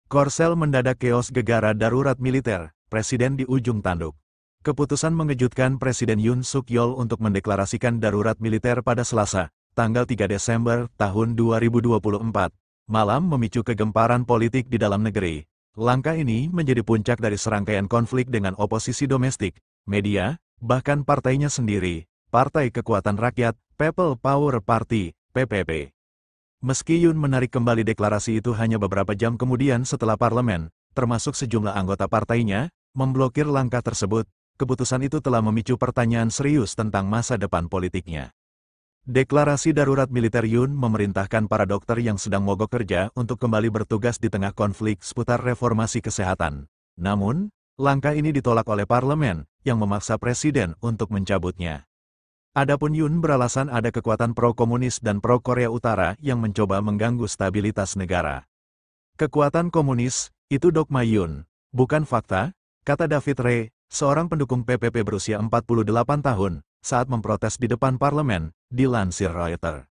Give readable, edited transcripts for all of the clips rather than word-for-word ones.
Korsel mendadak keos gegara darurat militer, Presiden di ujung tanduk. Keputusan mengejutkan Presiden Yoon Suk Yeol untuk mendeklarasikan darurat militer pada Selasa, tanggal 3 Desember tahun 2024, malam memicu kegemparan politik di dalam negeri. Langkah ini menjadi puncak dari serangkaian konflik dengan oposisi domestik, media, bahkan partainya sendiri, Partai Kekuatan Rakyat, People Power Party, PPP. Meski Yoon menarik kembali deklarasi itu hanya beberapa jam kemudian setelah parlemen, termasuk sejumlah anggota partainya, memblokir langkah tersebut, keputusan itu telah memicu pertanyaan serius tentang masa depan politiknya. Deklarasi darurat militer Yoon memerintahkan para dokter yang sedang mogok kerja untuk kembali bertugas di tengah konflik seputar reformasi kesehatan. Namun, langkah ini ditolak oleh parlemen, yang memaksa presiden untuk mencabutnya. Adapun Yoon beralasan ada kekuatan pro-komunis dan pro-Korea Utara yang mencoba mengganggu stabilitas negara. Kekuatan komunis, itu dogma Yoon, bukan fakta, kata David Ray, seorang pendukung PPP berusia 48 tahun, saat memprotes di depan parlemen, dilansir Reuters.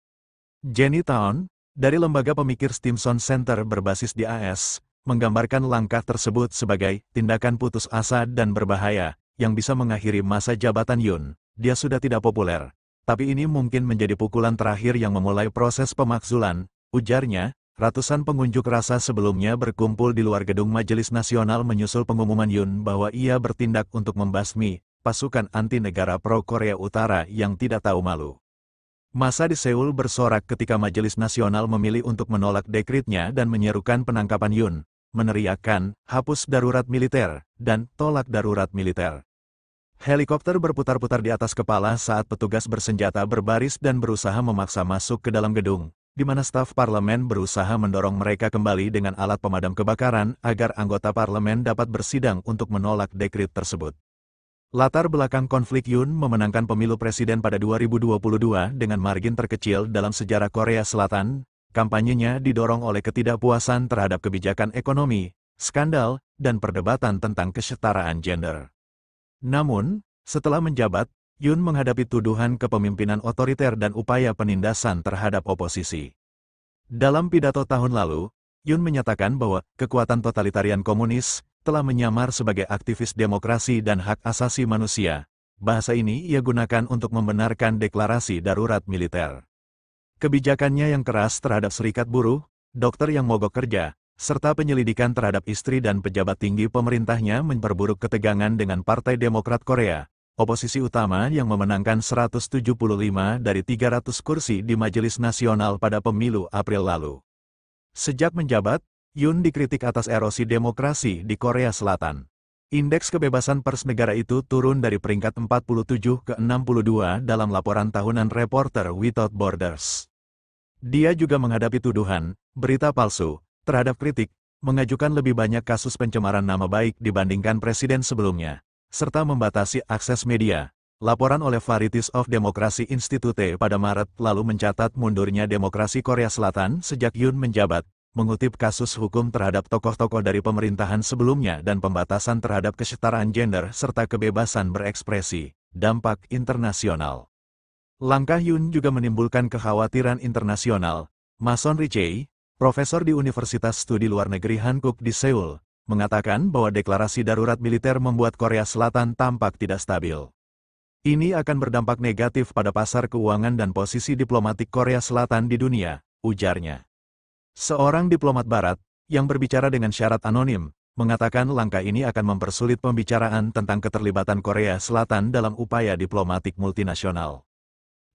Jenny Town, dari lembaga pemikir Stimson Center berbasis di AS, menggambarkan langkah tersebut sebagai tindakan putus asa dan berbahaya, yang bisa mengakhiri masa jabatan Yoon. Dia sudah tidak populer, tapi ini mungkin menjadi pukulan terakhir yang memulai proses pemakzulan, ujarnya. Ratusan pengunjuk rasa sebelumnya berkumpul di luar gedung Majelis Nasional menyusul pengumuman Yoon bahwa ia bertindak untuk membasmi pasukan anti-negara pro-Korea Utara yang tidak tahu malu. Massa di Seoul bersorak ketika Majelis Nasional memilih untuk menolak dekretnya dan menyerukan penangkapan Yoon, meneriakkan, hapus darurat militer, dan tolak darurat militer. Helikopter berputar-putar di atas kepala saat petugas bersenjata berbaris dan berusaha memaksa masuk ke dalam gedung, di mana staf parlemen berusaha mendorong mereka kembali dengan alat pemadam kebakaran agar anggota parlemen dapat bersidang untuk menolak dekret tersebut. Latar belakang konflik Yoon memenangkan pemilu presiden pada 2022 dengan margin terkecil dalam sejarah Korea Selatan. Kampanyenya didorong oleh ketidakpuasan terhadap kebijakan ekonomi, skandal, dan perdebatan tentang kesetaraan gender. Namun, setelah menjabat, Yoon menghadapi tuduhan kepemimpinan otoriter dan upaya penindasan terhadap oposisi. Dalam pidato tahun lalu, Yoon menyatakan bahwa kekuatan totalitarian komunis telah menyamar sebagai aktivis demokrasi dan hak asasi manusia. Bahasa ini ia gunakan untuk membenarkan deklarasi darurat militer. Kebijakannya yang keras terhadap serikat buruh, dokter yang mogok kerja, serta penyelidikan terhadap istri dan pejabat tinggi pemerintahnya memperburuk ketegangan dengan Partai Demokrat Korea, oposisi utama yang memenangkan 175 dari 300 kursi di Majelis Nasional pada pemilu April lalu. Sejak menjabat, Yoon dikritik atas erosi demokrasi di Korea Selatan. Indeks kebebasan pers negara itu turun dari peringkat 47 ke 62 dalam laporan tahunan Reporter Without Borders. Dia juga menghadapi tuduhan, berita palsu, terhadap kritik, mengajukan lebih banyak kasus pencemaran nama baik dibandingkan presiden sebelumnya, serta membatasi akses media. Laporan oleh Varieties of Democracy Institute pada Maret lalu mencatat mundurnya demokrasi Korea Selatan sejak Yoon menjabat, mengutip kasus hukum terhadap tokoh-tokoh dari pemerintahan sebelumnya dan pembatasan terhadap kesetaraan gender serta kebebasan berekspresi, dampak internasional. Langkah Yoon juga menimbulkan kekhawatiran internasional. Mason Richey, profesor di Universitas Studi Luar Negeri Hankook di Seoul, mengatakan bahwa deklarasi darurat militer membuat Korea Selatan tampak tidak stabil. Ini akan berdampak negatif pada pasar keuangan dan posisi diplomatik Korea Selatan di dunia, ujarnya. Seorang diplomat barat, yang berbicara dengan syarat anonim, mengatakan langkah ini akan mempersulit pembicaraan tentang keterlibatan Korea Selatan dalam upaya diplomatik multinasional.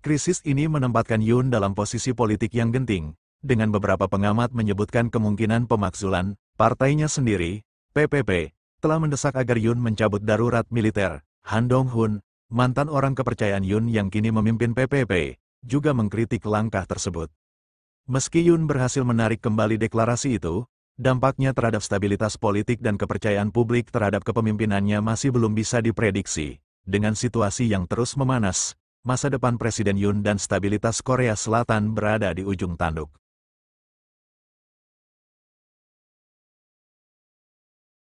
Krisis ini menempatkan Yoon dalam posisi politik yang genting, dengan beberapa pengamat menyebutkan kemungkinan pemakzulan. Partainya sendiri, PPP, telah mendesak agar Yoon mencabut darurat militer. Han Dong-hun, mantan orang kepercayaan Yoon yang kini memimpin PPP, juga mengkritik langkah tersebut. Meski Yoon berhasil menarik kembali deklarasi itu, dampaknya terhadap stabilitas politik dan kepercayaan publik terhadap kepemimpinannya masih belum bisa diprediksi. Dengan situasi yang terus memanas, masa depan Presiden Yoon dan stabilitas Korea Selatan berada di ujung tanduk.